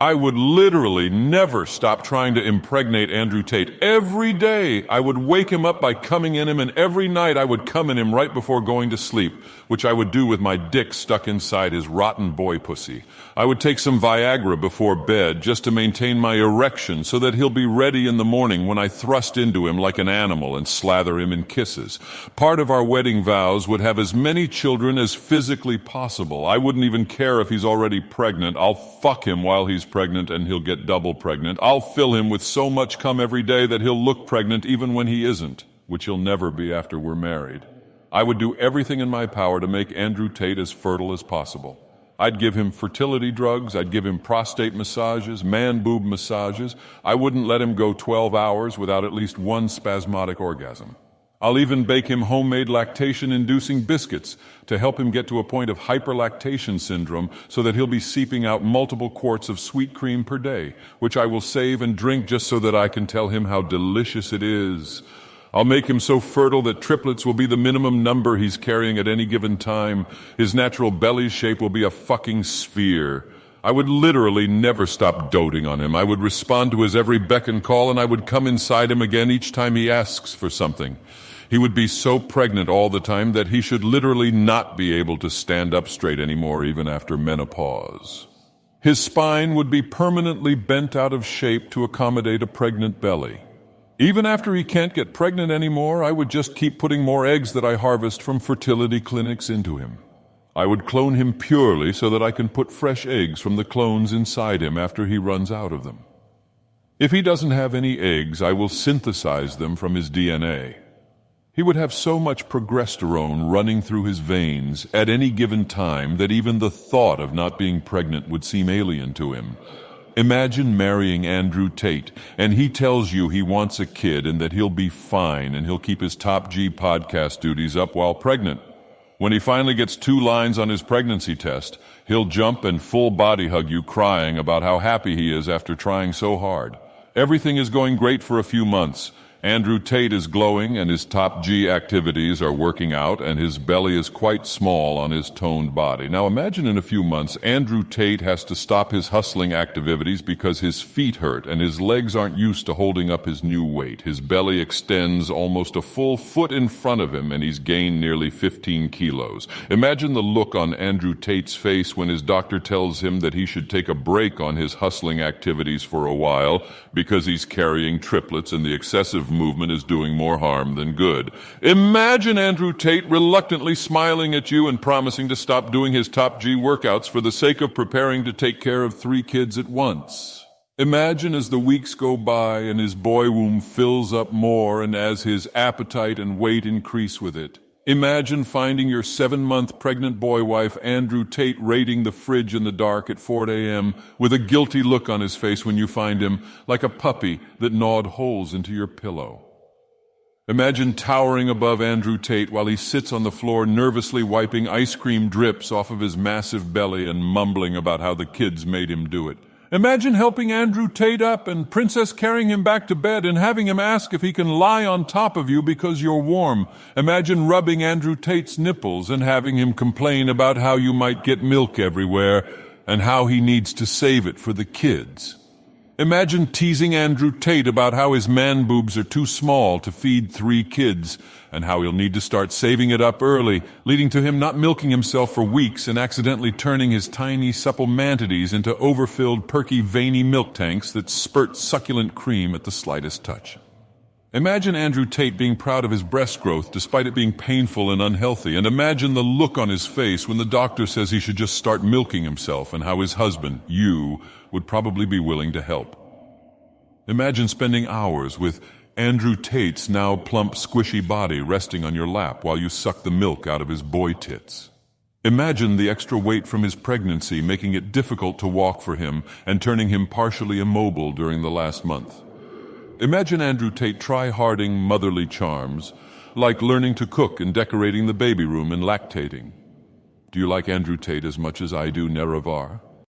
I would literally never stop trying to impregnate Andrew Tate. Every day I would wake him up by coming in him, and every night I would come in him right before going to sleep, which I would do with my dick stuck inside his rotten boy pussy. I would take some Viagra before bed just to maintain my erection so that he'll be ready in the morning when I thrust into him like an animal and slather him in kisses. Part of our wedding vows would have as many children as physically possible. I wouldn't even care if he's already pregnant. I'll fuck him while he's pregnant and he'll get double pregnant. I'll fill him with so much cum every day that he'll look pregnant even when he isn't, which he'll never be after we're married. I would do everything in my power to make Andrew Tate as fertile as possible. I'd give him fertility drugs. I'd give him prostate massages, man-boob massages. I wouldn't let him go 12 hours without at least one spasmodic orgasm. I'll even bake him homemade lactation-inducing biscuits to help him get to a point of hyperlactation syndrome so that he'll be seeping out multiple quarts of sweet cream per day, which I will save and drink just so that I can tell him how delicious it is. I'll make him so fertile that triplets will be the minimum number he's carrying at any given time. His natural belly shape will be a fucking sphere. I would literally never stop doting on him. I would respond to his every beck and call, and I would come inside him again each time he asks for something. He would be so pregnant all the time that he should literally not be able to stand up straight anymore, even after menopause. His spine would be permanently bent out of shape to accommodate a pregnant belly. Even after he can't get pregnant anymore, I would just keep putting more eggs that I harvest from fertility clinics into him. I would clone him purely so that I can put fresh eggs from the clones inside him after he runs out of them. If he doesn't have any eggs, I will synthesize them from his DNA. He would have so much progesterone running through his veins at any given time that even the thought of not being pregnant would seem alien to him. Imagine marrying Andrew Tate, and he tells you he wants a kid and that he'll be fine and he'll keep his Top G podcast duties up while pregnant. When he finally gets 2 lines on his pregnancy test, he'll jump and full body hug you, crying about how happy he is after trying so hard. Everything is going great for a few months. Andrew Tate is glowing and his Top G activities are working out and his belly is quite small on his toned body. Now imagine in a few months Andrew Tate has to stop his hustling activities because his feet hurt and his legs aren't used to holding up his new weight. His belly extends almost a full foot in front of him and he's gained nearly 15 kilos. Imagine the look on Andrew Tate's face when his doctor tells him that he should take a break on his hustling activities for a while because he's carrying triplets and the excessive movement is doing more harm than good. Imagine Andrew Tate reluctantly smiling at you and promising to stop doing his Top G workouts for the sake of preparing to take care of 3 kids at once. Imagine as the weeks go by and his boy womb fills up more and as his appetite and weight increase with it. Imagine finding your 7-month pregnant boy wife, Andrew Tate, raiding the fridge in the dark at 4 a.m. with a guilty look on his face when you find him, like a puppy that gnawed holes into your pillow. Imagine towering above Andrew Tate while he sits on the floor nervously wiping ice cream drips off of his massive belly and mumbling about how the kids made him do it. Imagine helping Andrew Tate up and Princess carrying him back to bed and having him ask if he can lie on top of you because you're warm. Imagine rubbing Andrew Tate's nipples and having him complain about how you might get milk everywhere and how he needs to save it for the kids. Imagine teasing Andrew Tate about how his man boobs are too small to feed 3 kids and how he'll need to start saving it up early, leading to him not milking himself for weeks and accidentally turning his tiny supple manatees into overfilled, perky, veiny milk tanks that spurt succulent cream at the slightest touch. Imagine Andrew Tate being proud of his breast growth despite it being painful and unhealthy, and imagine the look on his face when the doctor says he should just start milking himself and how his husband, you, would probably be willing to help. Imagine spending hours with Andrew Tate's now plump, squishy body resting on your lap while you suck the milk out of his boy tits. Imagine the extra weight from his pregnancy making it difficult to walk for him and turning him partially immobile during the last month. Imagine Andrew Tate try-harding motherly charms, like learning to cook and decorating the baby room and lactating. Do you like Andrew Tate as much as I do Nerevar?